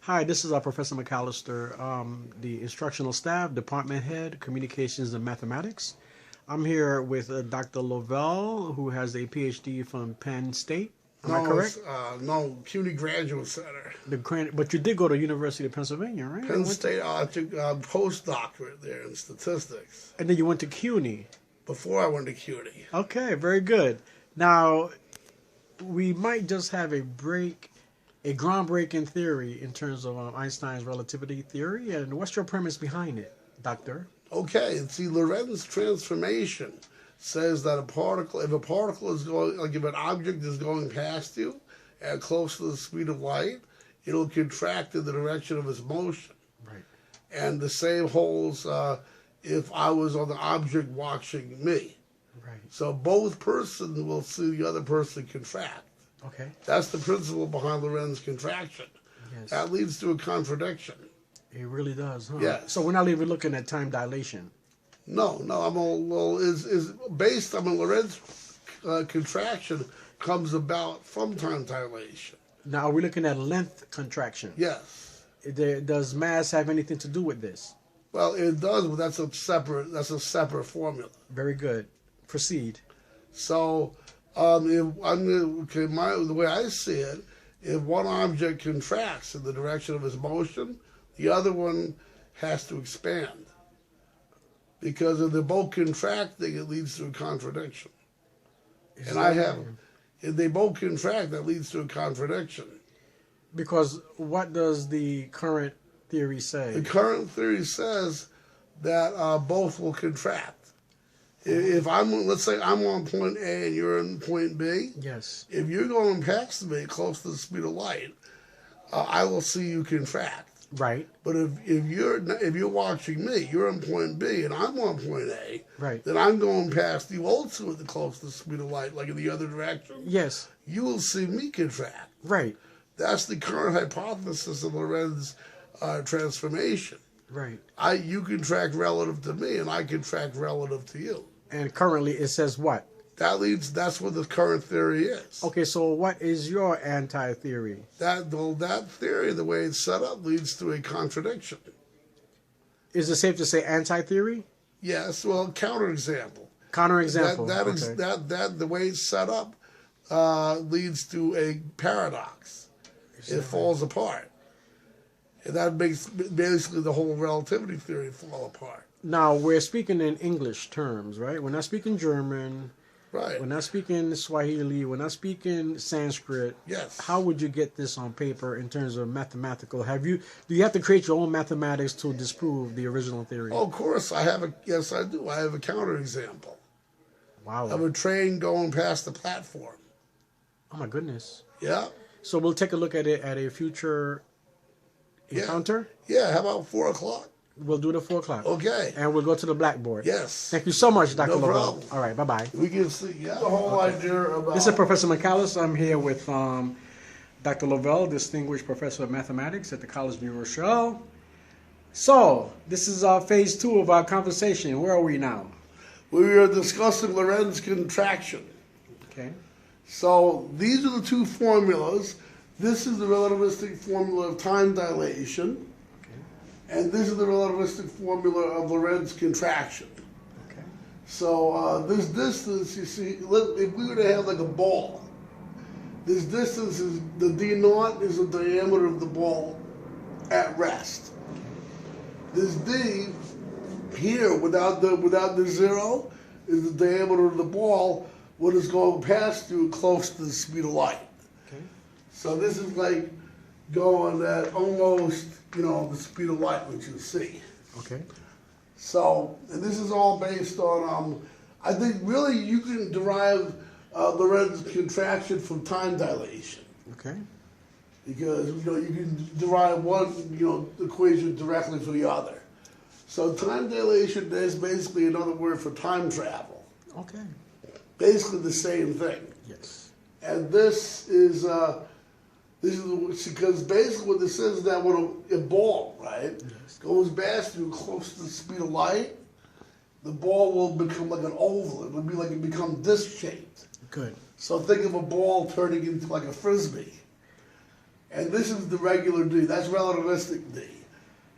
Hi, this is Professor McAllister, the instructional staff, department head, communications and mathematics. I'm here with Dr. Lovell, who has a PhD from Penn State. Am I No, correct? no, CUNY Graduate Center. But you did go to University of Pennsylvania, right? Penn State, I took a postdoctorate there in statistics And then you went to CUNY. before I went to CUNY. Okay, very good. Now, we might just have a groundbreaking theory in terms of Einstein's relativity theory. And what's your premise behind it, Doctor? Okay, and see, Lorentz transformation says that if a particle is going, like if an object is going past you at close to the speed of light, it'll contract in the direction of its motion. Right. And the same holds if I was on the object watching me. Right. So both persons will see the other person contract. Okay. That's the principle behind Lorentz contraction. Yes. That leads to a contradiction. It really does, huh? Yes. So we're not even looking at time dilation. No, is based on Lorentz contraction comes about from time dilation. Now, are we looking at length contraction? Yes. Does mass have anything to do with this? Well, it does, but that's a separate formula. Very good. Proceed. So, the way I see it, if one object contracts in the direction of its motion, the other one has to expand. Because if they're both contracting, it leads to a contradiction. If they both contract, that leads to a contradiction. Because what does the current theory say? The current theory says that both will contract. If let's say I'm on point A and you're in point B. Yes. If you're going past me close to the speed of light, I will see you contract. Right. But if you're watching me, you're on point B and I'm on point A. Right. Then I'm going past you also at the close to the speed of light, like in the other direction. Yes. You will see me contract. Right. That's the current hypothesis of Lorentz transformation. Right. You contract relative to me, and I contract relative to you. And currently it says what? That's what the current theory is. Okay, so what is your anti-theory? That theory, the way it's set up, leads to a contradiction. Is it safe to say anti-theory? Yes, well, counterexample. Counterexample. That the way it's set up leads to a paradox. It falls apart. And that makes basically the whole relativity theory fall apart. Now, we're speaking in English terms, right? We're not speaking German. Right. We're not speaking Swahili. We're not speaking Sanskrit. Yes. How would you get this on paper in terms of mathematical? Do you have to create your own mathematics to disprove the original theory? Oh, of course, yes, I do. I have a counterexample. Wow. Of a train going past the platform. Oh, my goodness. Yeah. So we'll take a look at it at a future encounter? Yeah, how about 4 o'clock? We'll do it at 4 o'clock. Okay. And we'll go to the blackboard. Yes. Thank you so much, Dr. No Lovell. problem. All right, bye-bye. We can see, the whole idea about... This is Professor McAllister. I'm here with Dr. Lovell, Distinguished Professor of Mathematics at the College of New Rochelle. So, this is phase 2 of our conversation. Where are we now? We are discussing Lorentz contraction. Okay. So, these are the two formulas. This is the relativistic formula of time dilation. And this is the relativistic formula of Lorentz contraction. Okay. So this distance, you see, if we were to have like a ball, this distance is, the d naught is the diameter of the ball at rest. This d here, without the zero, is the diameter of the ball when it's going past you close to the speed of light. Okay. So this is like going at almost, the speed of light, which you see. Okay. So, and this is all based on, I think really you can derive Lorentz contraction from time dilation. Okay. Because, you can derive one, equation directly from the other. So time dilation is basically another word for time travel. Okay. Basically the same thing. Yes. And this is because basically what this is that when a ball, right, goes past you close to the speed of light, the ball will become like an oval. It'll be like it become disc shaped. Good. So think of a ball turning into like a frisbee. and this is the regular D. That's relativistic D.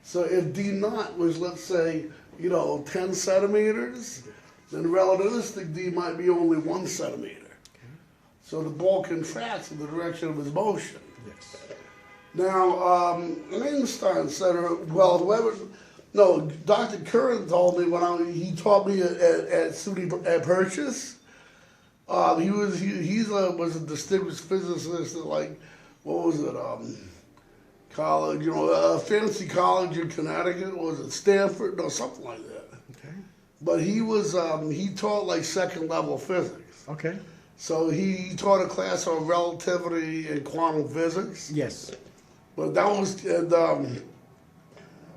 So if D naught was, let's say, 10 centimeters, then relativistic D might be only 1 centimeter. So the ball contracts in the direction of its motion. Yes. Now, Einstein said, Dr. Curran told me he taught me at SUNY at Purchase. He was a distinguished physicist at college, a fancy college in Connecticut. Was it Stanford? No, something like that. Okay. But he taught like second level physics. Okay. So he taught a class on relativity and quantum physics. Yes. But that was,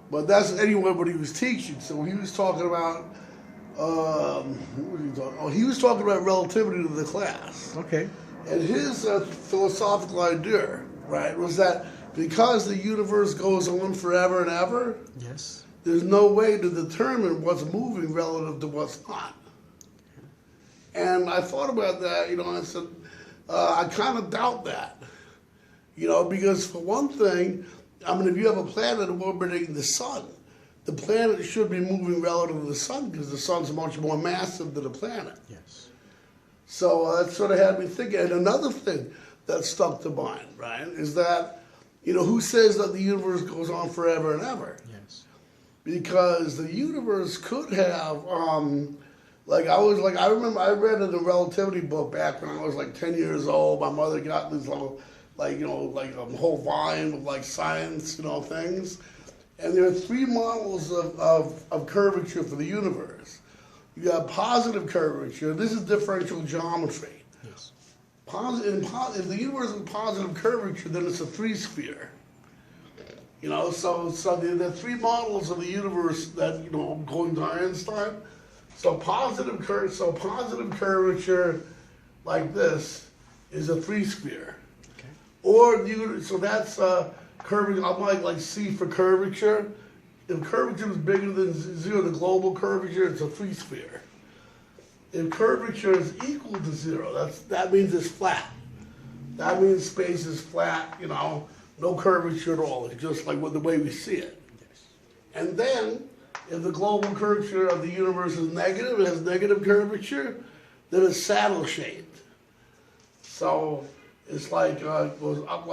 but that's anyway what he was teaching. So he was talking about, what was he talking? Oh, he was talking about relativity to the class. Okay. And his philosophical idea, right, was that because the universe goes on forever and ever, yes, there's no way to determine what's moving relative to what's not. And I thought about that, I said, I kind of doubt that, because for one thing, if you have a planet orbiting the sun, the planet should be moving relative to the sun because the sun's much more massive than the planet. yes. So that sort of had me thinking. And another thing that stuck to mind, right, is that, who says that the universe goes on forever and ever? Yes. Because the universe could have, I remember I read in a relativity book back when I was 10 years old. My mother got this little, a whole volume of science, things. And there are 3 models of curvature for the universe. You got positive curvature. This is differential geometry. Yes. If the universe is positive curvature, then it's a 3-sphere. So there are 3 models of the universe that, going to Einstein. So positive curvature like this is a 3-sphere. Okay. Or so that's curving. I'm like C for curvature. If curvature is bigger than 0, the global curvature, it's a 3-sphere. If curvature is equal to 0, that means it's flat. That means space is flat. No curvature at all. It's just like the way we see it. Yes. And then, if the global curvature of the universe is negative, it has negative curvature, then it's saddle-shaped. So it's it goes up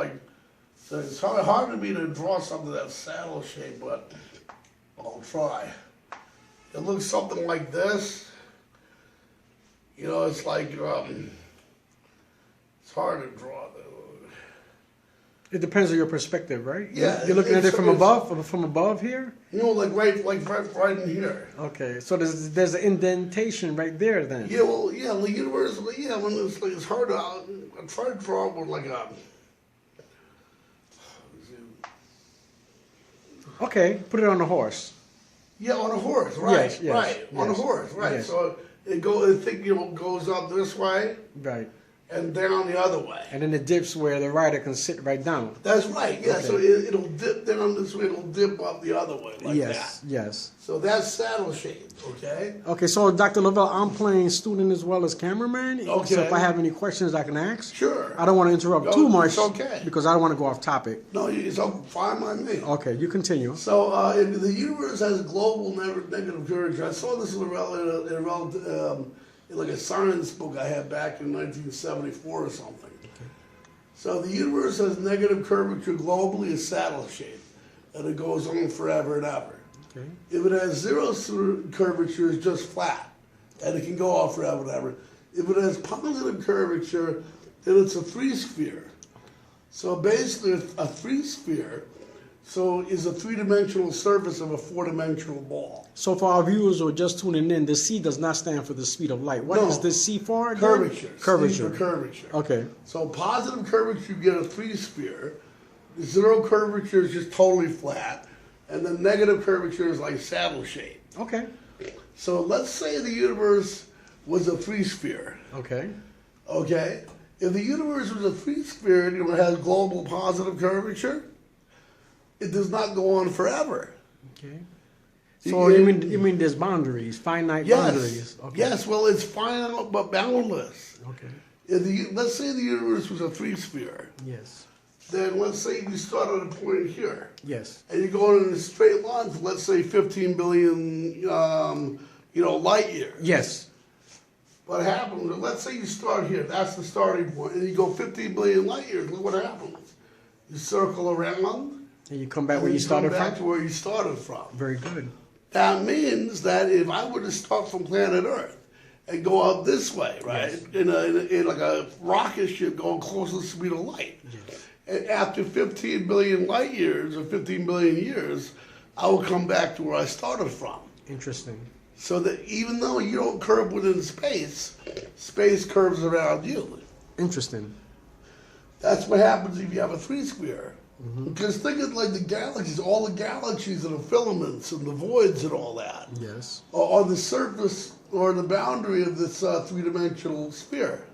so it's hard to me to draw something that's saddle-shaped, but I'll try. It looks something like this. It's it's hard to draw. It depends on your perspective, right? Yeah. You're looking at it from above here? Right in here. Okay, so there's an indentation right there then. Yeah, the universe, when it's hard to, I try to draw it with Okay, put it on a horse. Yeah, on a horse, right, Yes, yes, right, on a yes, horse, right. yes. So it goes up this way Right. and down the other way. And then it dips where the rider can sit right down. That's right, yeah, Okay. so it'll dip down this way, it'll dip up the other way, like Yes, that. yes. So that's saddle shaped, okay? Okay, so Dr. Lovell, I'm playing student as well as cameraman. Okay. So if I have any questions, I can ask. Sure. I don't want to interrupt No, too much. it's okay. Because I don't want to go off topic. No, it's fine by me. Okay, you continue. So if the universe has global negative curvature, I saw this in a science book I had back in 1974 or something. Okay. So the universe has negative curvature globally, is saddle shaped, and it goes on forever and ever. Okay. If it has 0 curvature, it's just flat, and it can go on forever and ever. If it has positive curvature, then it's a 3-sphere. So basically, a 3-sphere is a 3-dimensional surface of a 4-dimensional ball. So for our viewers who are just tuning in, the C does not stand for the speed of light. What is the C for again? Curvature. Curvature. C for curvature. Okay. So positive curvature, you get a 3-sphere. 0 curvature is just totally flat. And then negative curvature is like saddle shaped. Okay. So let's say the universe was a 3-sphere. Okay. Okay? If the universe was a 3-sphere and it has global positive curvature, it does not go on forever. Okay. So you mean there's boundaries, finite boundaries? Okay. Yes, well, it's finite but boundless. Okay. Let's say the universe was a 3-sphere. Yes. then let's say you start at a point here. Yes. And you're going in a straight line for, let's say, 15 billion, light years. Yes. What happens, let's say you start here, that's the starting point, and you go 15 billion light years, look what happens. You circle around. And you come back where you started from? Come back to where you started from. Very good. That means that if I were to start from planet Earth and go out this way, right, Yes. in like a rocket ship going close to the speed of light, Yes. and after 15 billion light years or 15 billion years, I will come back to where I started from. Interesting. So that even though you don't curve within space, space curves around you. Interesting. That's what happens if you have a three-sphere. Because think of like the galaxies, all the galaxies and the filaments and the voids and all that Yes. are on the surface or the boundary of this three-dimensional sphere.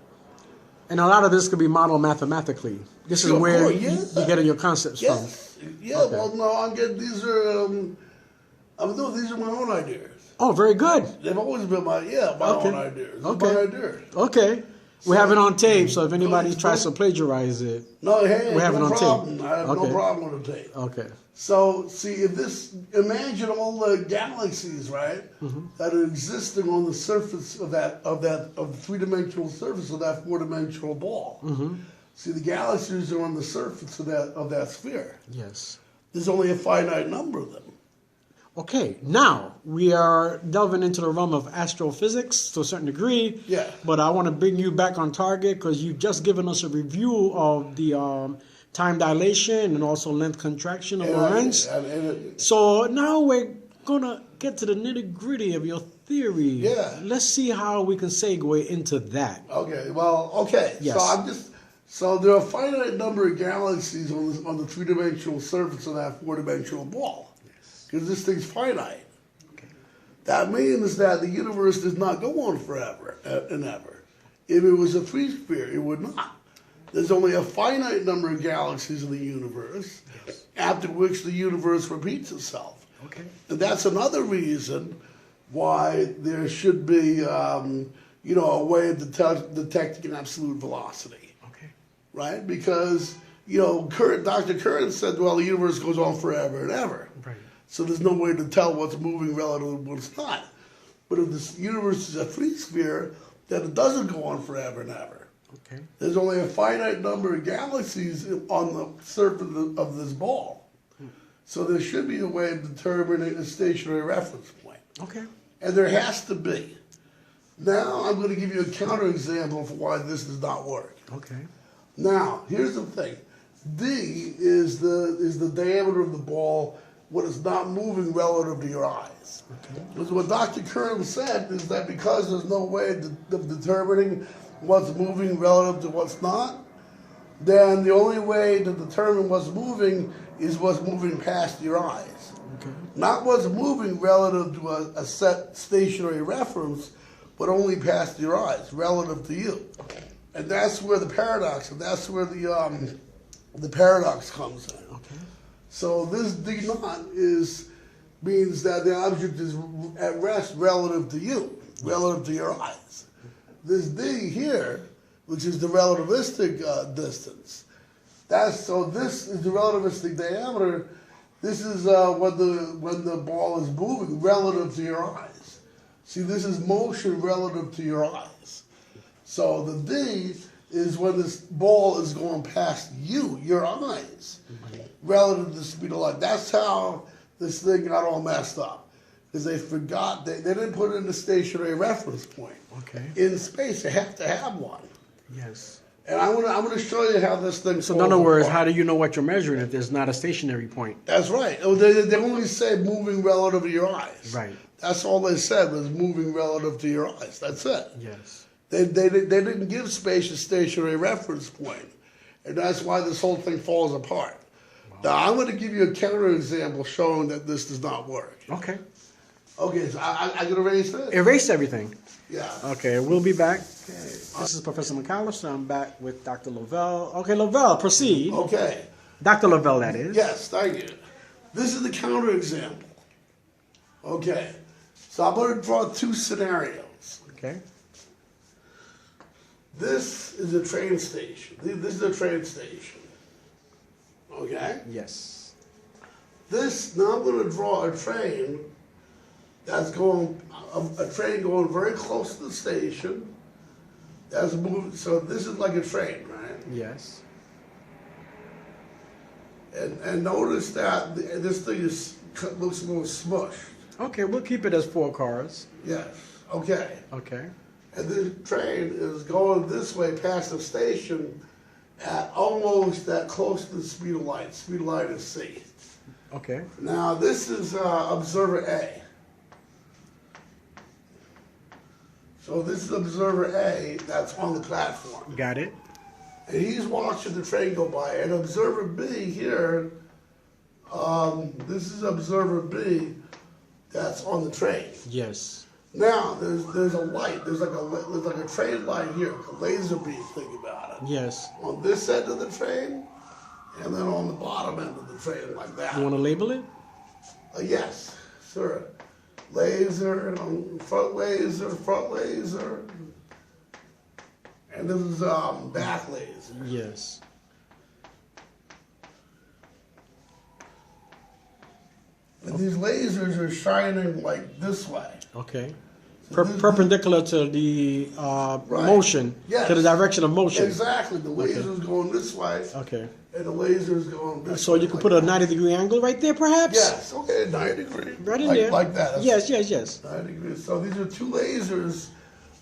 And a lot of this could be modeled mathematically. This is Sure, where course, you're getting your concepts Yes. Yeah, Okay. well, no, I'm getting, these are my own ideas. from. Oh, very good. They've always been my Okay. own ideas. Okay. My ideas. Okay. We have it on tape, so if anybody Go- tries to plagiarize it. No, hey, We have it no on tape. problem. I have no Okay. problem with the tape. Okay. So, see, imagine all the galaxies, right, that are existing on the surface of the three-dimensional surface of that four-dimensional ball. See, the galaxies are on the surface of that sphere. Yes. There's only a finite number of them. Okay, now we are delving into the realm of astrophysics to a certain degree. Yeah. But I want to bring you back on target because you've just given us a review of the time dilation and also length contraction of Lorentz. So now we're going to get to the nitty gritty of your theory. Yeah. Let's see how we can segue into that. Okay. Well. Okay. Yes. So there are a finite number of galaxies on the three-dimensional surface of that four-dimensional ball. Because this thing's finite. Okay. That means that the universe does not go on forever and ever. If it was a three-sphere, it would not. There's only a finite number of galaxies in the universe, Yes. after which the universe repeats itself. Okay. And that's another reason why there should be, a way of detecting an absolute velocity, Okay. right? Because, Dr. Curran said, well, the universe goes on forever and ever. Right. So there's no way to tell what's moving relative to what's not. But if this universe is a three-sphere, then it doesn't go on forever and ever. Okay. There's only a finite number of galaxies on the surface of this ball. So there should be a way of determining a stationary reference point. Okay. And there has to be. Now I'm going to give you a counterexample for why this does not work. Okay. Now, here's the thing. D is the diameter of the ball when it's not moving relative to your eyes. Okay. Because what Dr. Curran said is that because there's no way of determining what's moving relative to what's not, then the only way to determine what's moving is what's moving past your eyes. Okay. Not what's moving relative to a set stationary reference, but only past your eyes, relative to you. And that's where the paradox, and that's where the paradox comes in. Okay. So this D naught means that the object is at rest relative to you, relative to your eyes. This D here, which is the relativistic distance, this is the relativistic diameter. This is when the ball is moving relative to your eyes. See, this is motion relative to your eyes. So the D is when this ball is going past you, your eyes, relative to the speed of light. That's how this thing got all messed up. Because they forgot, they didn't put in a stationary reference point. Okay. In space, they have to have one. Yes. And I'm gonna show you how this thing. So in other words, how do you know what you're measuring if there's not a stationary point? That's right. They only said moving relative to your eyes. Right. That's all they said was moving relative to your eyes. That's it. Yes. They didn't give space a stationary reference point, and that's why this whole thing falls apart. Wow. Now I'm going to give you a counterexample showing that this does not work. Okay. Okay, so I can erase this. Erase everything. Yeah. Okay, we'll be back. Okay. This is Professor McAllister. I'm back with Dr. Lovell. Okay, Lovell, proceed. Okay. Dr. Lovell, that is. Yes, thank you. This is the counterexample. Okay. So I'm going to draw two scenarios. Okay. This is a train station. This is a train station. Okay? Yes. This, now I'm going to draw a train that's going, a train going very close to the station. That's moving, so this is like a train, right? Yes. And notice that this thing looks a little smushed. Okay, we'll keep it as 4 cars. Yes, okay. Okay. And the train is going this way past the station at almost that close to the speed of light. Speed of light is C. Okay. Now this is observer A. So this is observer A that's on the platform. Got it. And he's watching the train go by. And observer B here, this is observer B that's on the train. Yes. Now there's a light. There's like a train light here, a laser beam. Think about it. Yes. On this end of the train, and then on the bottom end of the train, like that. You want to label it? Yes, sure. Laser, front laser, and this is back laser. Yes. And these lasers are shining like this way. Okay. So Perpendicular to the Right. motion, Yes. to the direction of motion. Exactly. The laser's going this way, Okay. and the laser's going this So way. you could like put a that. 90-degree angle right there, perhaps? Yes, okay, 90 degrees. Right in like, there. Like that. That's Yes, yes, yes. 90 degrees. So these are 2 lasers,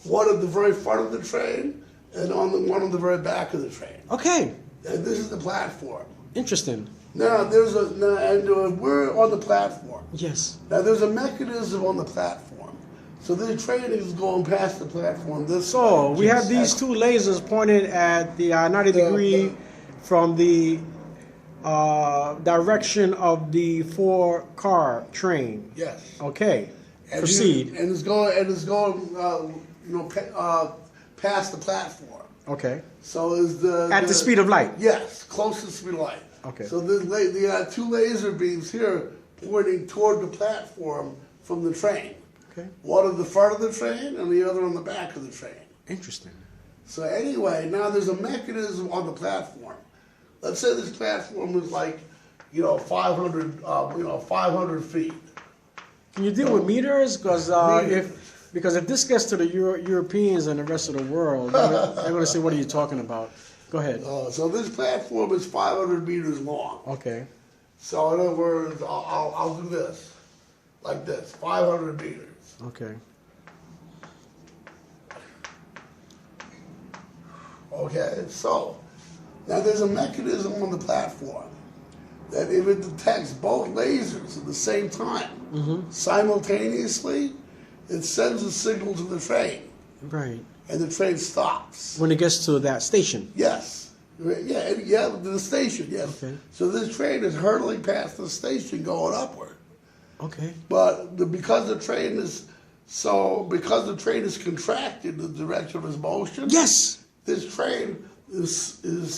one at the very front of the train, and one on the very back of the train. Okay. And this is the platform. Interesting. Now we're on the platform. Yes. Now there's a mechanism on the platform. So this train is going past the platform this So way. we have these 2 lasers pointed at the 90-degree from the direction of the 4-car train. Yes. Okay. And Proceed. it's going past the platform. Okay. So is At the speed of light. Yes, close to the speed of light. Okay. So the 2 laser beams here pointing toward the platform from the train. Okay. One at the front of the train and the other on the back of the train. Interesting. So anyway, now there's a mechanism on the platform. Let's say this platform is like, 500 feet. Can you deal with meters? Because if this gets to the Europeans and the rest of the world, they're going to say, "What are you talking about?" Go ahead. So this platform is 500 meters long. Okay. So in other words, I'll do this, like this, 500 meters. Okay. Okay, so now there's a mechanism on the platform that if it detects both lasers at the same time, simultaneously, it sends a signal to the train, Right. and the train stops. When it gets to that station. Yes. Yeah, the station, yes. Okay. So this train is hurtling past the station going upward. Okay. But because the train is contracted in the direction of its motion, Yes. this train is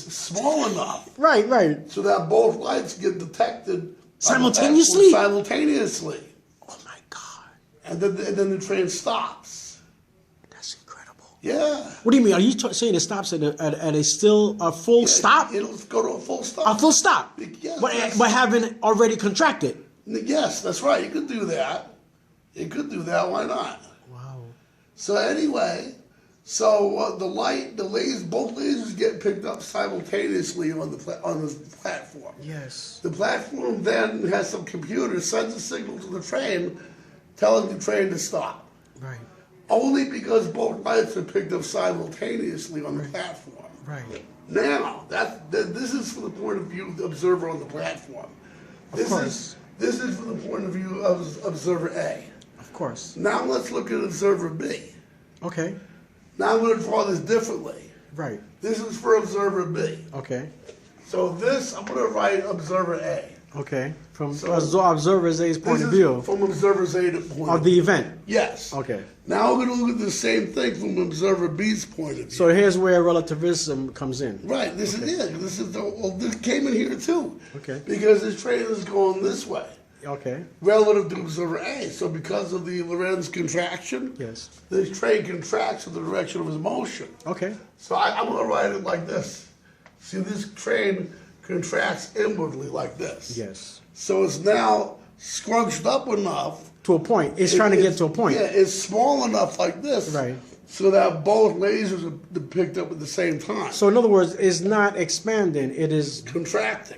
small enough Right. Right. so that both lights get detected Simultaneously? Simultaneously, Oh my God. and then the train stops. That's incredible. Yeah. What do you mean? Are you saying it stops at a full stop? It'll go to a full stop. A full stop. Yes, But having already contracted. Yes, that's right. You could do that. You could do that. Why not? Wow. So anyway, both lasers get picked up simultaneously on the platform. Yes. The platform then has some computer, sends a signal to the train, telling the train to stop. Right. Only because both lights are picked up simultaneously on the platform. Right. Now, this is from the point of view of the observer on the platform. Of course. This is from the point of view of observer A. Of course. Now let's look at observer B. Okay. Now I'm going to draw this differently. Right. This is for observer B. Okay. So I'm going to write observer A. Okay. From So- observer A's point This of is view from observer A's point of the event. Yes. Okay. Now we're going to look at the same thing from observer B's point of view. So here's where relativism comes in. Right. This is it. This came in here too. Okay. Because this train is going this way Okay. relative to observer A. So because of the Lorentz contraction, Yes. this train contracts in the direction of its motion. Okay. So I'm going to write it like this. See, this train contracts inwardly like this. Yes. So it's now scrunched up enough. To a point. It's trying to get to a point. Yeah, it's small enough like this. Right. So that both lasers are picked up at the same time. So in other words, it's not expanding. It is Contracting.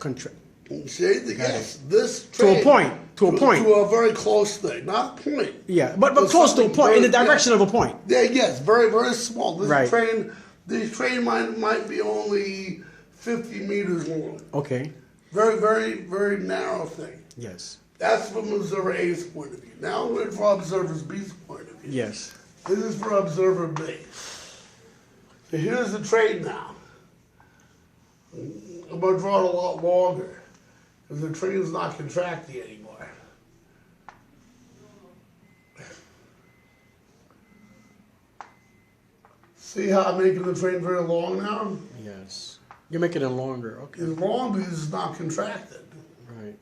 See, Got yes, it. this To a train- point. To a point. To a very close thing, not a point. Yeah, but close to a point, in the direction of a point. Yeah, yes, very, very small. This Right. train might be only 50 meters long. Okay. Very, very, very narrow thing. Yes. That's from observer A's point of view. Now we're for observer B's point of view. Yes. This is for observer B. So here's the train now. I'm going to draw it a lot longer because the train's not contracting anymore. See how I'm making the train very long now? Yes. You're making it longer. Okay. It's long because it's not contracted. Right.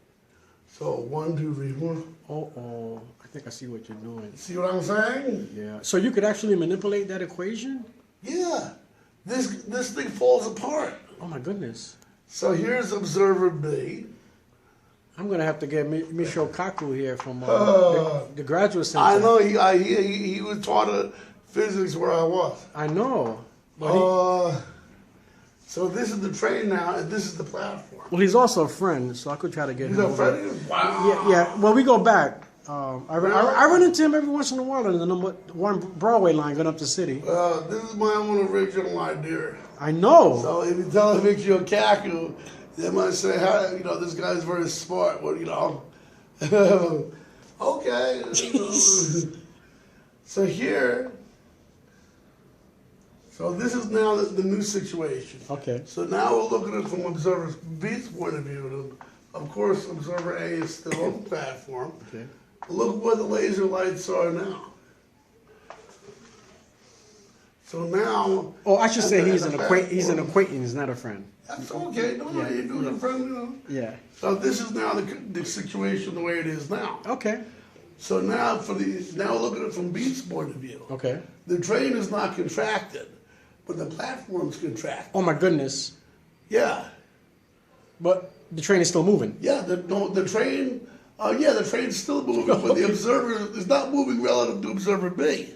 So 1, 2, 3, 4. Oh. I think I see what you're doing. See what I'm saying? Yeah. So you could actually manipulate that equation? Yeah. This thing falls apart. Oh my goodness. So here's observer B. I'm gonna have to get Michio Kaku here from the graduate center. I know he was taught physics where I was. I know. But So this is the train now, and this is the platform. well, he's also a friend, so I could try to get He's him. a over. friend? Wow. Yeah. Well, we go back. I run into him every once in a while on the number 1 Broadway line going up the city. This is my own original idea. I know. So if you tell him it's your Kaku, they might say, "Hi, this guy's very smart." Well, okay. So here, so this is now the new situation. Okay. So now we're looking at it from observer B's point of view. Of course, observer A is still on the platform. Okay. Look where the laser lights are now. So now. Oh, I should say he's at an the acquaintance, not a friend. That's okay. No, you're doing it from, Yeah. So this is now the situation the way it is now. Okay. So now look at it from B's point of view. Okay. The train is not contracted, but the platform's contracted. Oh my goodness. Yeah. But the train is still moving. Yeah, the train, the train's still moving, but the observer is not moving relative to observer B.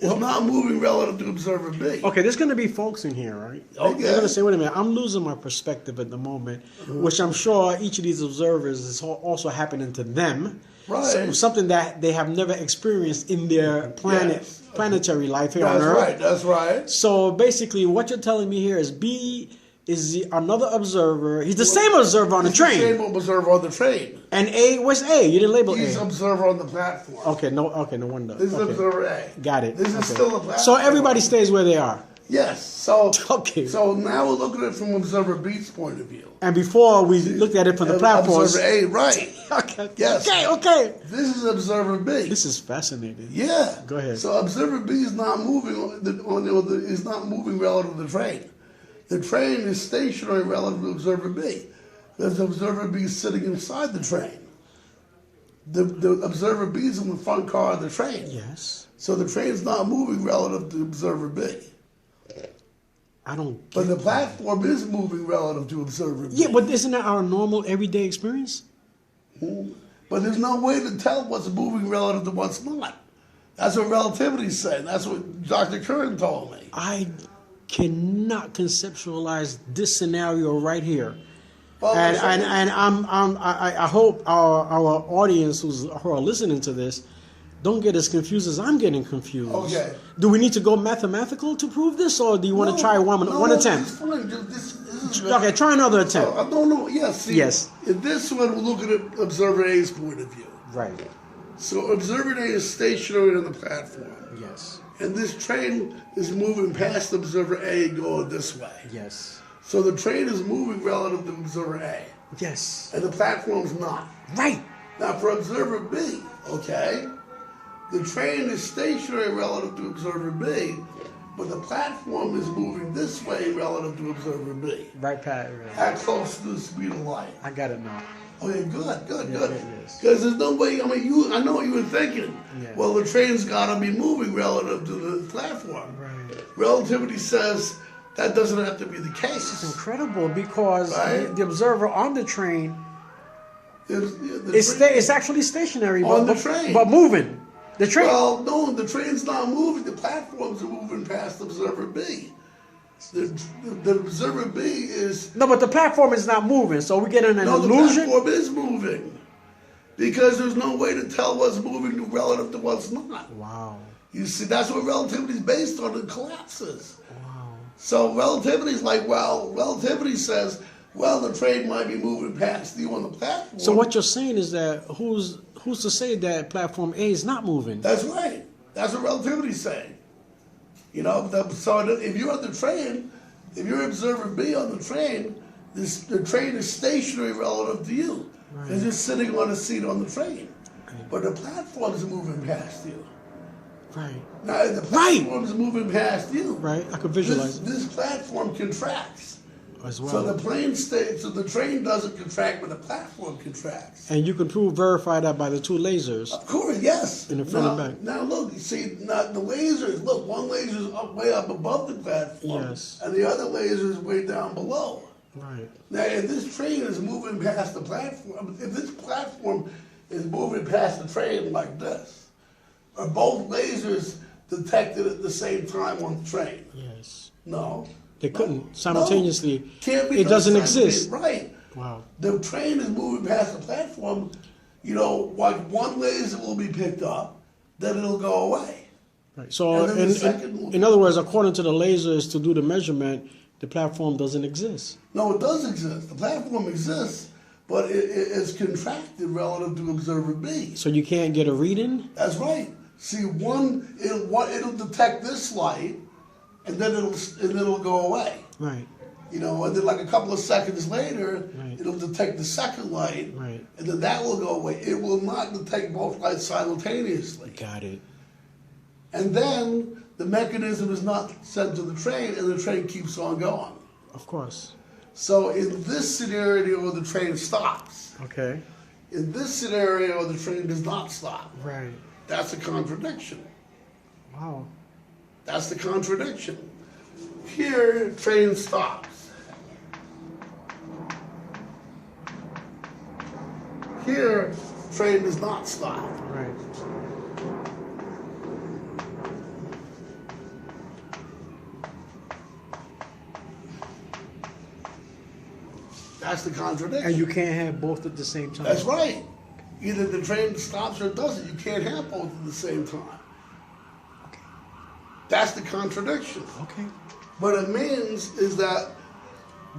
It's not moving relative to observer B. Okay, there's going to be folks in here, right? Okay. They're going to say, wait a minute, I'm losing my perspective at the moment, which I'm sure each of these observers is also happening to them. Right. So, something that they have never experienced in their planetary life here on Earth. That's right. So basically, what you're telling me here is B is another observer. He's the same observer on the train. The same observer on the train. And A, where's A? You didn't label He's A. observer on the platform. Okay, no wonder. This is Okay. observer A. Got it. This is Okay. still a platform. So everybody stays where they are. Yes. So Okay. So now we're looking at it from observer B's point of view. And before we looked at it from the platforms. Observer A, right. Okay. Yes. Okay. This is observer B. This is fascinating. Yeah. Go ahead. So observer B is not moving is not moving relative to the train. The train is stationary relative to observer B. Because observer B is sitting inside the train. The observer B is in the front car of the train. Yes. So the train's not moving relative to observer B. I don't get But the platform is moving relative to observer B. Yeah, but isn't that our normal everyday experience? But there's no way to tell what's moving relative to what's not. That's what relativity's saying. That's what Dr. Curran told me. I cannot conceptualize this scenario right here. Well, And I hope our audience who are listening to this don't get as confused as I'm getting confused. Okay. Do we need to go mathematical to prove this, or do you want to try one attempt? It's fine. This is Okay, try another attempt. No. Yes. See, Yes. In this one, we're looking at observer A's point of view. Right. So observer A is stationary on the platform. Yes. And this train is moving past observer A going this way. Yes. So the train is moving relative to observer A. Yes. And the platform's not. Right. Now for observer B, okay, the train is stationary relative to observer B, but the platform is moving this way relative to observer B. Right, Pat. At close to the speed of light. I got it now. Okay, good. Yes. Because there's no way, I know what you were thinking. Yeah. Well, the train's got to be moving relative to the platform. Right. Relativity says That doesn't have to be the It's case. incredible because Right? the observer on the train It's it's actually stationary, On the train. but moving. The train. Well, no, the train's not moving. The platforms are moving past observer B. The observer B is No, but the platform is not moving, so we get an no. The illusion. platform is moving because there's no way to tell what's moving relative to what's not. Wow. You see, that's what relativity is based on. It collapses. Wow. So relativity is like, well, relativity says, well, the train might be moving past you on the platform. So what you're saying is that who's to say that platform A is not moving? That's right. That's what relativity is saying. You know, so if you're on the train, if you're observer B on the train, the train is stationary relative to you. Right. It's just sitting on a seat on the train. Right. But the platform's moving past you. Right. Now, if the platform's moving past you, Right. I could visualize it this platform contracts. as well. So the train doesn't contract, but the platform contracts. And you can verify that by the two lasers. Of course, yes. In the front and back. Now look, you see, now the lasers, look, one laser is way up above the platform, Yes. and the other laser is way down below. Right. Now, if this train is moving past the platform, if this platform is moving past the train like this, are both lasers detected at the same time on the train? Yes. No. They couldn't simultaneously. No. Can't be It done doesn't simultaneously. exist. Right. Wow. The train is moving past the platform, you know, like one laser will be picked up, then it'll go away. Right. So, And then the second in other words, according to the lasers to do the measurement, the platform doesn't exist. No, it does exist. The platform exists, but it's contracted relative to observer B. So you can't get a reading. That's right. See, it'll detect this light, and then it'll go away. Right. You know, and then like a couple of seconds later, Right. it'll detect the second light, Right. and then that will go away. It will not detect both lights simultaneously. Got it. And then the mechanism is not sent to the train, and the train keeps on going. Of course. So in this scenario, the train stops. Okay. In this scenario, the train does not stop. Right. That's a contradiction. Wow. That's the contradiction. Here, train stops. Here, train does not stop. Right. That's the contradiction. And you can't have both at the same time. That's right. Either the train stops or it doesn't. You can't have both at the same time. Okay. That's the contradiction. Okay. What it means is that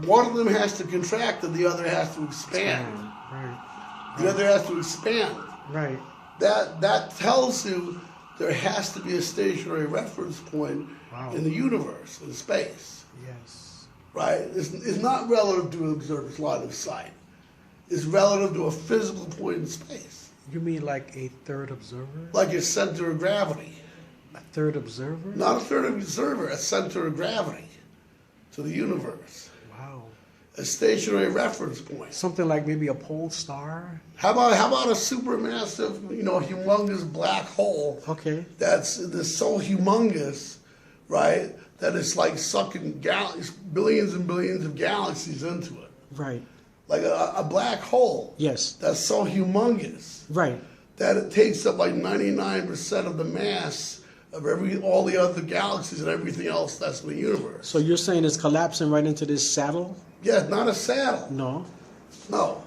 one of them has to contract and the other has to expand. Right. The other has to expand. Right. That tells you there has to be a stationary reference point Wow. in the universe, in space. Yes. Right? It's not relative to an observer's line of sight. It's relative to a physical point in space, You mean like a third observer? like a center of gravity. A third observer? Not a third of observer, a center of gravity to the universe. Wow. A stationary reference point. Something like maybe a pole star? How about a supermassive, humongous black hole Okay. that's so humongous, right, that it's like sucking billions and billions of galaxies into it. Right. Like a black hole Yes. that's so humongous Right. that it takes up like 99% of the mass of all the other galaxies and everything else that's in the universe. So you're saying it's collapsing right into this saddle? Yeah, not a saddle. No. No,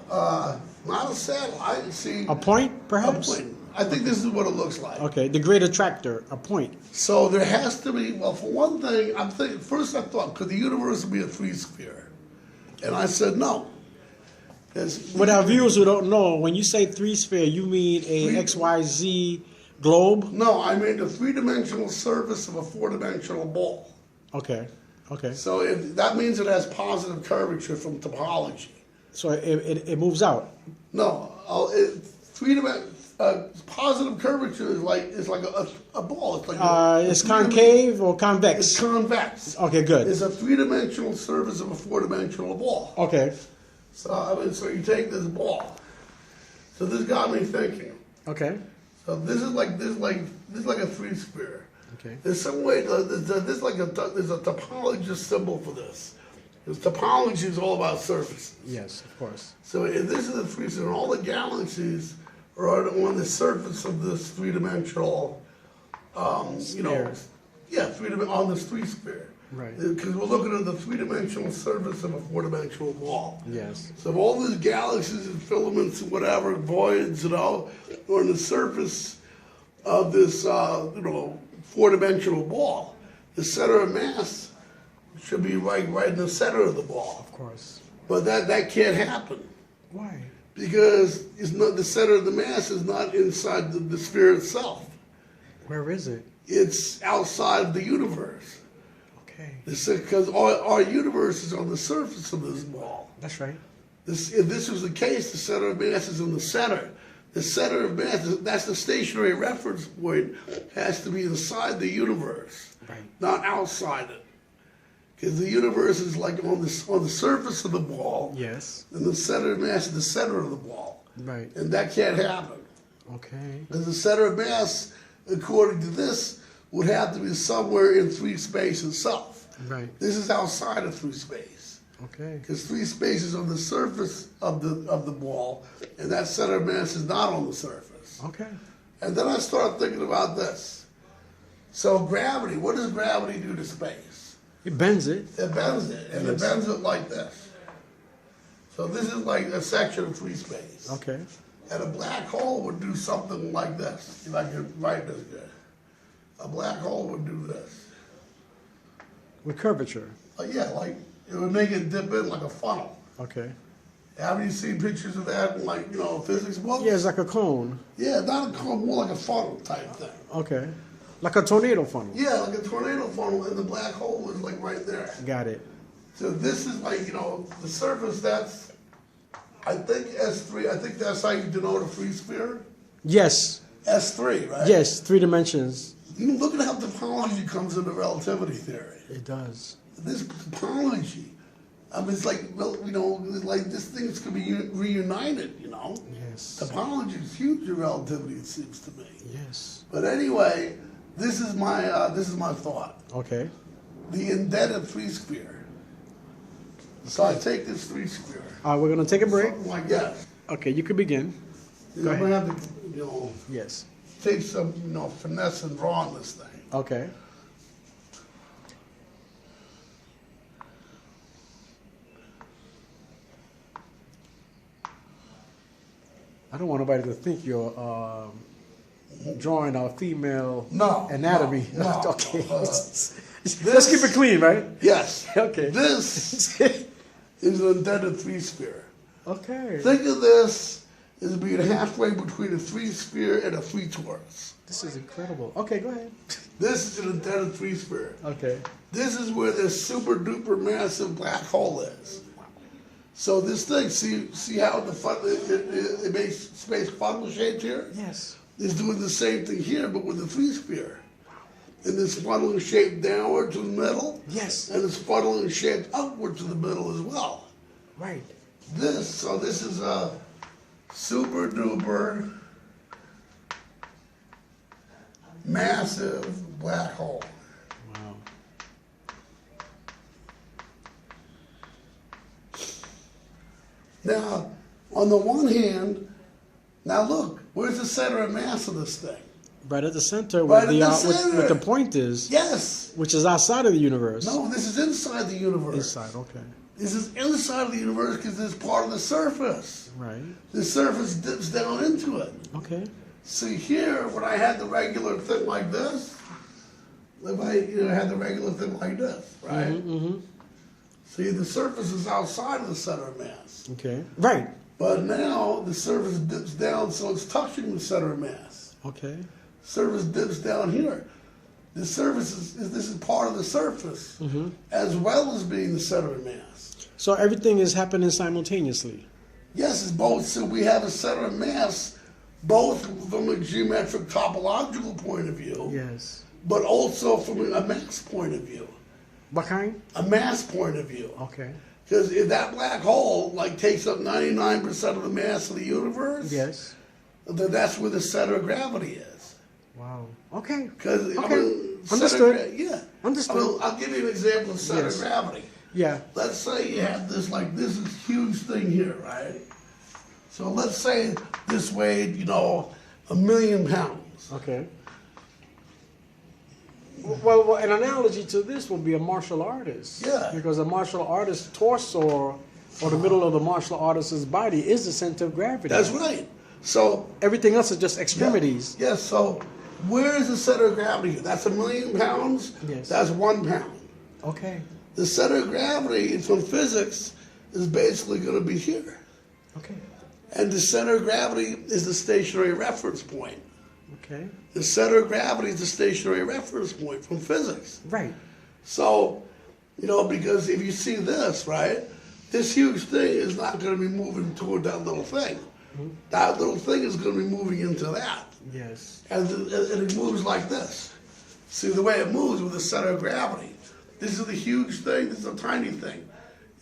not a saddle. I see. A point, perhaps? A point. I think this is what it looks like. Okay. The great attractor, a point. So there has to be, well, for one thing, first I thought, could the universe be a three-sphere? And I said no. But our viewers who don't know, when you say three sphere, you mean a XYZ globe? No, I mean the three-dimensional surface of a four-dimensional ball. Okay. Okay. So that means it has positive curvature from topology. So it moves out. No, positive curvature is like a ball. It's like It's concave or convex? It's convex. Okay, good. It's a three-dimensional surface of a four-dimensional ball. Okay. So you take this ball. So this got me thinking. Okay. So this is like a three-sphere. Okay. There's some way, there's a topology symbol for this. Because topology is all about surfaces. Yes, of course. So if this is the three, so all the galaxies are on the surface of this three-dimensional, on this three-sphere. Right. Because we're looking at the three-dimensional surface of a four-dimensional ball. Yes. So if all these galaxies and filaments and whatever, voids, are on the surface of this, four-dimensional ball, the center of mass should be right in the center of the ball. Of course. But that can't happen. Why? Because it's not, the center of the mass is not inside the sphere itself. Where is it? It's outside the universe. Okay. Because our universe is on the surface of this ball. That's right. If this was the case, the center of mass is in the center. The center of mass, that's the stationary reference point, has to be inside the universe, Right. not outside it. Because the universe is like on the surface of the ball, Yes. and the center of mass is the center of the ball. Right. And that can't happen. Okay. Because the center of mass, according to this, would have to be somewhere in three space itself. Right. This is outside of three space. Okay. Because three space is on the surface of the ball, and that center of mass is not on the surface. Okay. And then I started thinking about this. So gravity, what does gravity do to space? It bends it. It bends it, and it Yes. bends it like this. So this is like a section of free space. Okay. And a black hole would do something like this, if I could write this good. A black hole would do this. With curvature. Like it would make it dip in like a funnel. Okay. Haven't you seen pictures of that in like, physics books? Yeah, it's like a cone. Yeah, not a cone, more like a funnel type thing. Okay. Like a tornado funnel. Yeah, like a tornado funnel, and the black hole is like right there. Got it. So this is like, the surface, that's, I think S3, I think that's how you denote a free sphere. Yes. S3, right? Yes. 3 dimensions. Look at how topology comes into relativity theory. It does. This topology, it's like, like this thing's gonna be reunited, Yes. Topology is huge in relativity, it seems to me. Yes. But anyway, this is my thought. Okay. The indented three sphere. So I take this three sphere. All right, we're going to take a break. Something like that. Okay, you can begin. Go I'm gonna ahead. have to, Yes. take some, finesse and draw on this thing. Okay. I don't want nobody to think you're drawing a female No, anatomy. no, no. Okay. Let's keep it clean, right? Yes. Okay. This is an indented three sphere. Okay. Think of this as being halfway between a three sphere and a three torus. This is incredible. Okay, go ahead. This is an indented three sphere. Okay. This is where this super duper massive black hole is. So this thing, see how it makes space funnel shaped here? Yes. It's doing the same thing here, but with the three sphere. And it's funneling shaped downward to the middle. Yes. And it's funneling shaped upward to the middle as well. Right. This is a super duper massive black hole. Wow. Now, on the one hand, now look, where's the center of mass of this thing? Right at the center, Right where at the center. with the point is, Yes. which is outside of the universe. No, this is inside the universe. Inside, okay. This is inside of the universe because it's part of the surface. Right. The surface dips down into it. Okay. See here, when I had the regular thing like this, if I had the regular thing like this, right? Mm-hmm. See, the surface is outside of the center of mass. Okay. Right. But now the surface dips down so it's touching the center of mass. Okay. Surface dips down here. The surface this is part of the surface as well as being the center of mass. So everything is happening simultaneously. Yes, it's both. So we have a center of mass, both from a geometric topological point of view, Yes. but also from a mass point of view. What kind? A mass point of view. Okay. Because if that black hole takes up 99% of the mass of the universe, Yes. then that's where the center of gravity is. Wow. Okay. Because Okay. Understood. Yeah. Understood. I'll give you an example of center of Yes. gravity. Yeah. Let's say you have this, like, this is huge thing here, right? So let's say this weighed, 1,000,000 pounds. Okay. Well, an analogy to this would be a martial artist. Yeah. Because a martial artist's torso or the middle of the martial artist's body is the center of gravity. That's right. So Everything else is just extremities. Yes. So where is the center of gravity here? That's 1,000,000 pounds. Yes. That's 1 pound. Okay. The center of gravity from physics is basically going to be here. Okay. And the center of gravity is the stationary reference point. Okay. The center of gravity is the stationary reference point from physics. Right. So, because if you see this, right, this huge thing is not going to be moving toward that little thing. Mm-hmm. That little thing is going to be moving into that. Yes. And it moves like this. See the way it moves with the center of gravity. This is the huge thing, this is a tiny thing.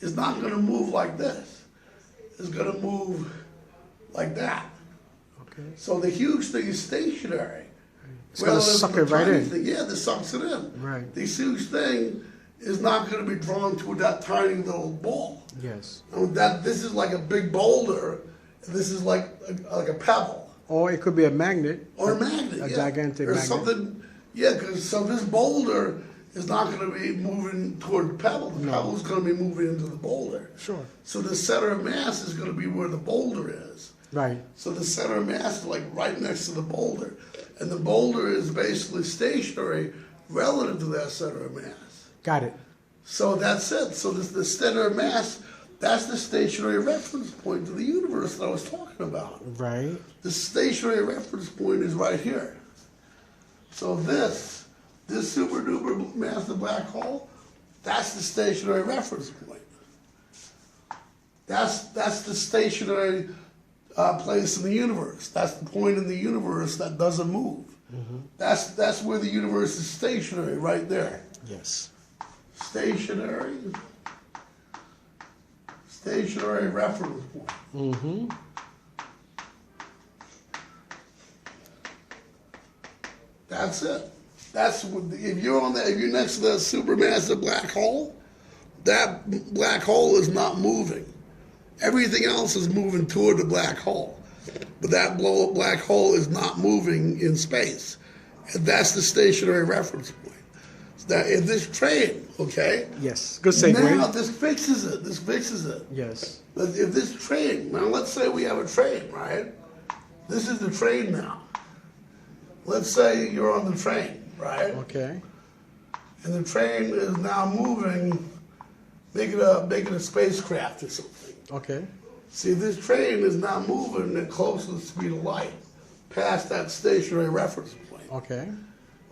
It's not going to move like this. It's going to move like that. Okay. So the huge thing is stationary. It's going to suck it right in. Yeah, this sucks it in. Right. This huge thing is not going to be drawn toward that tiny little ball. Yes. And this is like a big boulder, and this is like a pebble. Or it could be a magnet. Or a magnet, A yeah. gigantic or magnet. something, yeah, because so this boulder is not going to be moving toward the pebble. The pebble is going to be moving into the boulder. Sure. So the center of mass is going to be where the boulder is. Right. So the center of mass is like right next to the boulder. And the boulder is basically stationary relative to that center of mass. Got it. So that's it. So the center of mass, that's the stationary reference point to the universe that I was talking about. Right. The stationary reference point is right here. So this super duper massive black hole, that's the stationary reference point. That's the stationary place in the universe. That's the point in the universe that doesn't move. Mm-hmm. That's where the universe is stationary, right there. Yes. Stationary reference point. Mm-hmm. That's it. That's what, if you're next to that supermassive black hole, that black hole is not moving. Everything else is moving toward the black hole, but that black hole is not moving in space, and that's the stationary reference point. So that if this train, okay, Yes. Good segue. now this fixes it. This fixes it. Yes. But if this train, now let's say we have a train, right? This is the train now. Let's say you're on the train, right? Okay. And the train is now moving, making a spacecraft or something. Okay. See, this train is now moving at close to the speed of light, past that stationary reference point. Okay.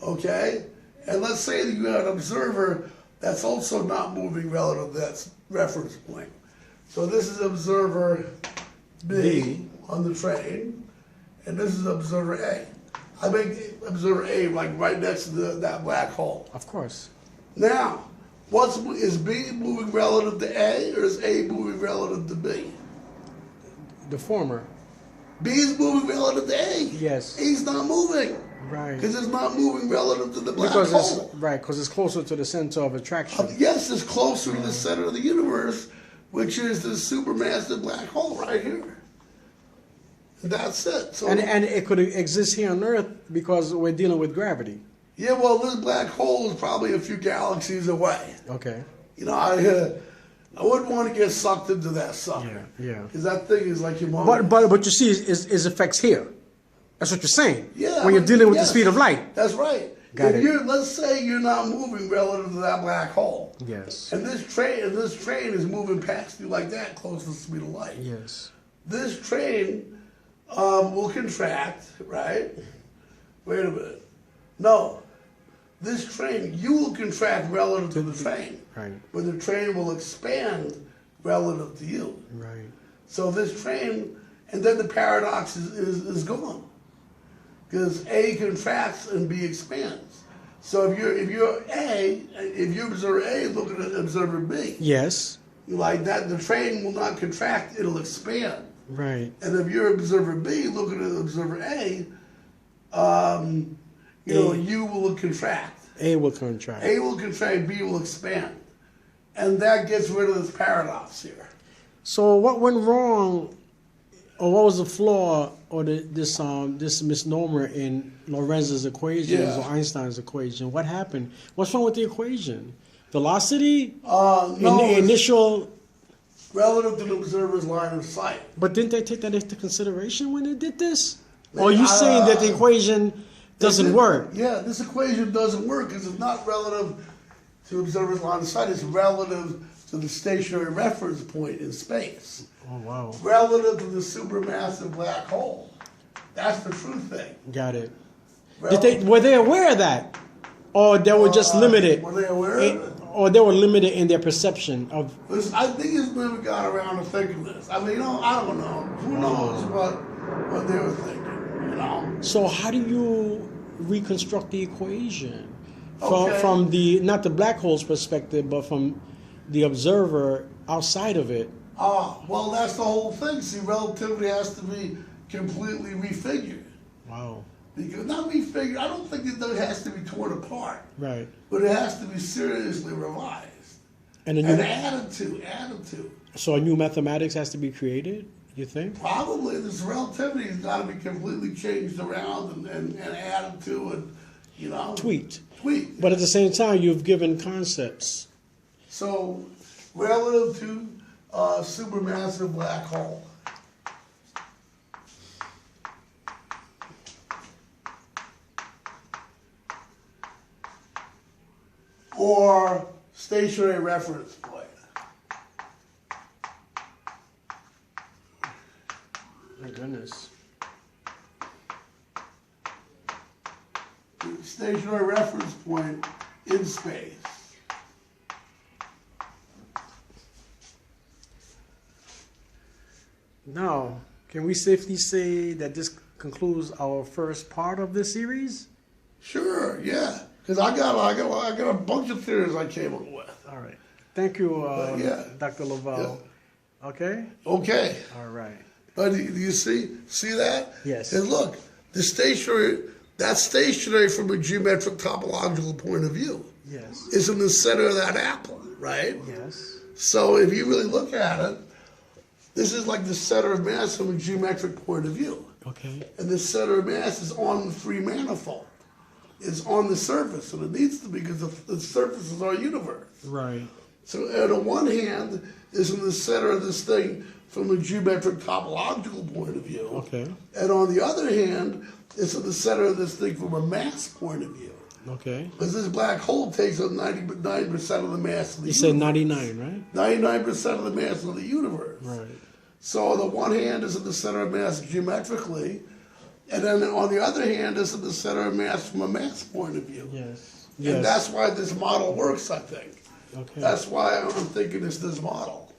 Okay? And let's say that you have an observer that's also not moving relative to that reference point. So this is observer B on the train, and this is observer A. I make observer A like right next to that black hole. Of course. Now, is B moving relative to A, or is A moving relative to B? The former. B is moving relative to A. Yes. A's not moving. Right. Because it's not moving relative to the black Because hole. it's closer to the center of attraction. Yes, it's closer to the center of the universe, which is this supermassive black hole right here. That's it. So, And it could exist here on Earth because we're dealing with gravity. yeah, well, this black hole is probably a few galaxies away. Okay. I wouldn't want to get sucked into that sucker. Yeah. Because that thing is like humongous. But you see, is effects here. That's what you're saying. Yeah, When you're dealing with yes. the speed of light. That's right. Got if it. Let's say you're not moving relative to that black hole, Yes. and this train is moving past you like that, close to the speed of light. Yes. This train will contract, right? Wait a minute. No, this train, you will contract relative to the train, Right. but the train will expand relative to you. Right. So this train, and then the paradox is gone. Because A contracts and B expands. So if you observer A looking at observer B, Yes. like that, the train will not contract, it'll expand. Right. And if you're observer B looking at observer A, you will contract. A will contract. A will contract, B will expand. And that gets rid of this paradox here. So what went wrong, or what was the flaw, or this misnomer in Lorenz's equations or Einstein's equation? What happened? What's wrong with the equation? Velocity? No, Initial. relative to the observer's line of sight. But didn't they take that into consideration when they did this? Or are you saying that the equation doesn't work? Yeah, this equation doesn't work because it's not relative to the observer's line of sight. It's relative to the stationary reference point in space. Oh, wow. Relative to the supermassive black hole. That's the true thing. Got it. Were they aware of that? Or they were just limited? Were they aware of it? Or they were limited in their perception of... I think it's never got around to thinking this. I mean, I don't know. Who knows what they were thinking, So how do you reconstruct the equation? Okay. From the, not the black hole's perspective, but from the observer outside of it? Well, that's the whole thing. See, relativity has to be completely refigured. Wow. Because not refigured, I don't think it has to be torn apart. Right. But it has to be seriously revised. And added to. So a new mathematics has to be created, you think? Probably. This relativity has got to be completely changed around and added to and, Tweaked. Tweaked. But at the same time, you've given concepts. So, relative to supermassive black hole. Or stationary reference point. My goodness. Stationary reference point in space. Now, can we safely say that this concludes our first part of this series? Sure, yeah. Because I got a bunch of theories I came up with. All right. Thank you, yeah. Dr. Lovell. Yeah. Okay? Okay. All right. But do you see that? Yes. And look, that's stationary from a geometric topological point of view. Yes. It's in the center of that apple, right? Yes. So if you really look at it, this is like the center of mass from a geometric point of view. Okay. And the center of mass is on the free manifold. It's on the surface, and it needs to be because the surface is our universe. Right. So on the one hand, it's in the center of this thing from a geometric topological point of view. Okay. And on the other hand, it's in the center of this thing from a mass point of view. Okay. Because this black hole takes up 99% of the mass of the universe. You said 99, right? 99% of the mass of the universe. Right. So on the one hand, it's in the center of mass geometrically, and then on the other hand, it's in the center of mass from a mass point of view. Yes. And that's why this model works, I think. Okay. That's why I'm thinking it's this model.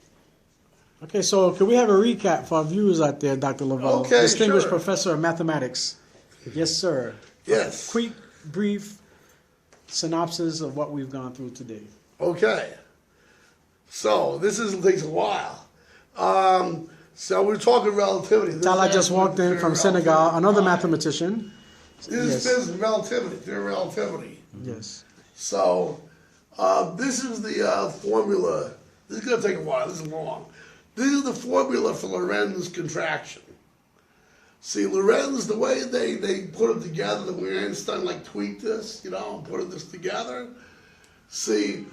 Okay, so can we have a recap for our viewers out there, Dr. Lovell? Okay, Distinguished sure. Professor of Mathematics. Yes, sir. Yes. Quick, brief synopsis of what we've gone through today. Okay. So this takes a while. So we're talking relativity. Tala just walked in from Senegal, another mathematician. This is relativity, theory of relativity. Yes. So this is the formula. This is going to take a while. This is long. This is the formula for Lorentz contraction. See, Lorentz, the way they put it together, the way Einstein tweaked this, and put this together. See,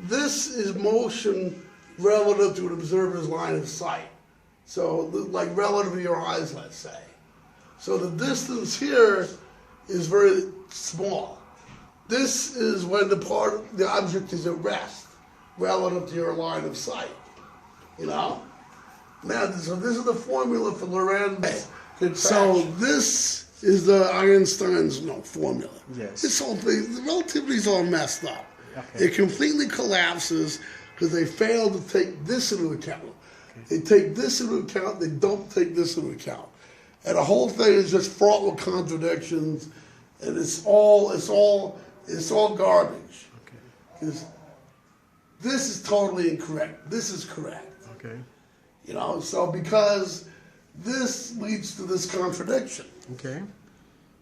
this is motion relative to an observer's line of sight. So, like relative to your eyes, let's say. So the distance here is very small. This is when the object is at rest, relative to your line of sight. Now, so this is the formula for Lorentz contraction. So this is the Einstein's formula. Yes. This whole thing, the relativity is all messed up. Okay. It completely collapses because they failed to take this into account. They take this into account, they don't take this into account. And the whole thing is just fraught with contradictions, and it's all garbage. Okay. Because this is totally incorrect. This is correct. Okay. So because this leads to this contradiction. Okay.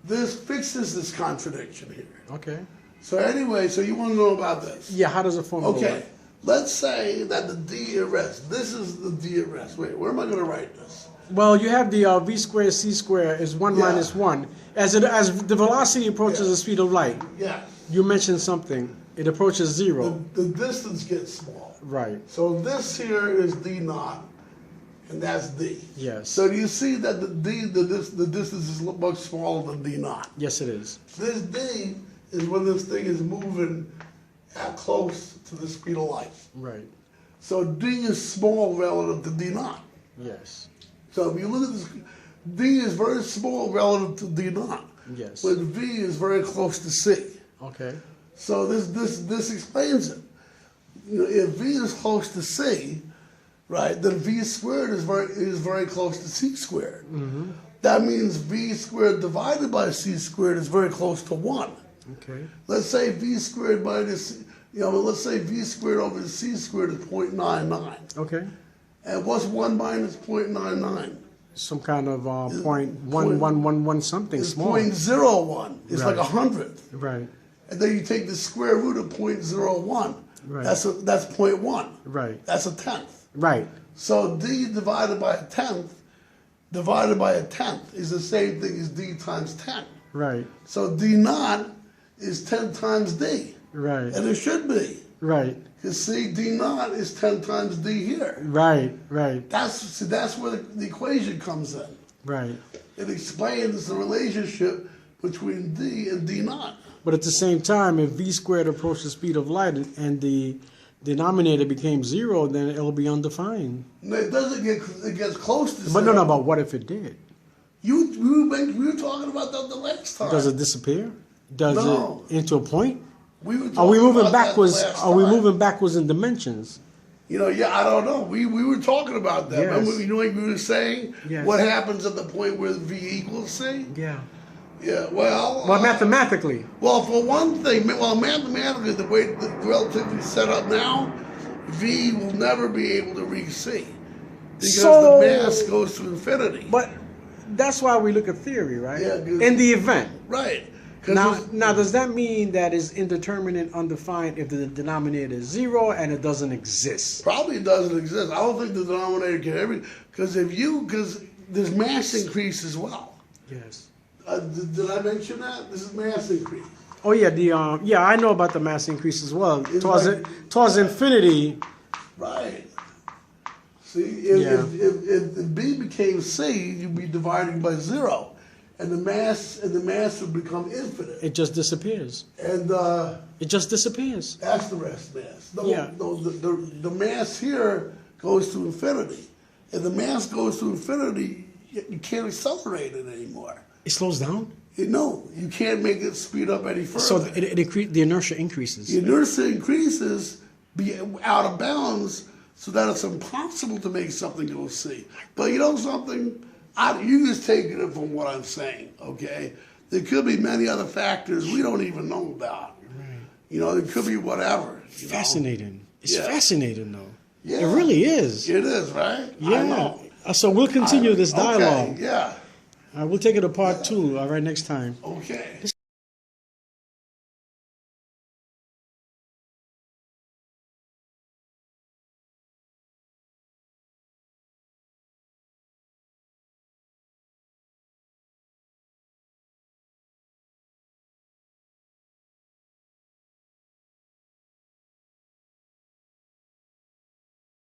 This fixes this contradiction here. Okay. So anyway, so you want to know about this? Yeah, how does the formula Okay, work? let's say that the D at rest. This is the D at rest. Wait, where am I going to write this? Well, you have the v squared c squared is 1 Yeah. minus 1. As the velocity approaches Yeah. the speed of light, Yeah, you mentioned something. It approaches 0. the distance gets small. Right. So this here is D naught, and that's D. Yes. So do you see that the distance is much smaller than D naught? Yes, it is. This D is when this thing is moving at close to the speed of light. Right. So D is small relative to D naught. Yes. So if you look at this, D is very small relative to D naught. Yes. But V is very close to C. Okay. So this explains it. You know, if V is close to C, right, then V squared is very close to C squared. Mm-hmm. That means V squared divided by C squared is very close to 1. Okay. Let's say V squared minus, let's say V squared over C squared is 0.99. Okay. And what's 1 minus 0.99? Some kind of point 1 something It's small. 0.01. It's Right. like 100th. Right. And then you take the square root of 0.01. Right. That's 0.1. Right. That's a tenth. Right. So D divided by a tenth is the same thing as D times 10. Right. So D naught is 10 times D. Right. And it should be. Right. Because see, D naught is 10 times D here. Right. Right. That's where the equation comes in. Right. It explains the relationship between D and D naught. But at the same time, if v squared approached the speed of light and the denominator became 0, then it'll be undefined. No, it doesn't it gets close to But zero. no, but what if it did? We were talking about that the last time. Does it disappear? Does No. it into a point? We were Are we talking moving about that backwards? last Are we time. moving backwards in dimensions? I don't know. We were talking about that. Yes. Remember, what we were saying? Yes. What happens at the point where V equals C? Yeah. Yeah, well... Well, mathematically. Well, for one thing, mathematically, the way the relativity is set up now, V will never be able to reach C. Because So- the mass goes to infinity. But that's why we look at theory, right? Yeah, good. In the event. Right. 'Cause Now, does that mean that it's indeterminate, undefined, if the denominator is 0 and it doesn't exist? probably doesn't exist. I don't think the denominator can ever... Because there's mass increase as well. Yes. Did I mention that? This is mass increase. Oh yeah, I know about the mass increase as well. It's Towards infinity. Right. See, if, Yeah. if B became C, you'd be dividing by 0, and the mass would become infinite. It just disappears. And It just disappears. that's the rest mass. Yeah. The mass here goes to infinity. If the mass goes to infinity, you can't accelerate it anymore. It slows down. You can't make it speed up any further. So the inertia increases. The inertia increases, be out of bounds, so that it's impossible to make something go C. But you know something? You just taking it from what I'm saying, okay? There could be many other factors we don't even know about. Right. It could be whatever. Fascinating. It's Yeah. fascinating, though. Yeah. It really is. It is, right? Yeah. I know. So we'll continue this dialogue. Okay, yeah. We'll take it to part 2 right next time. Okay.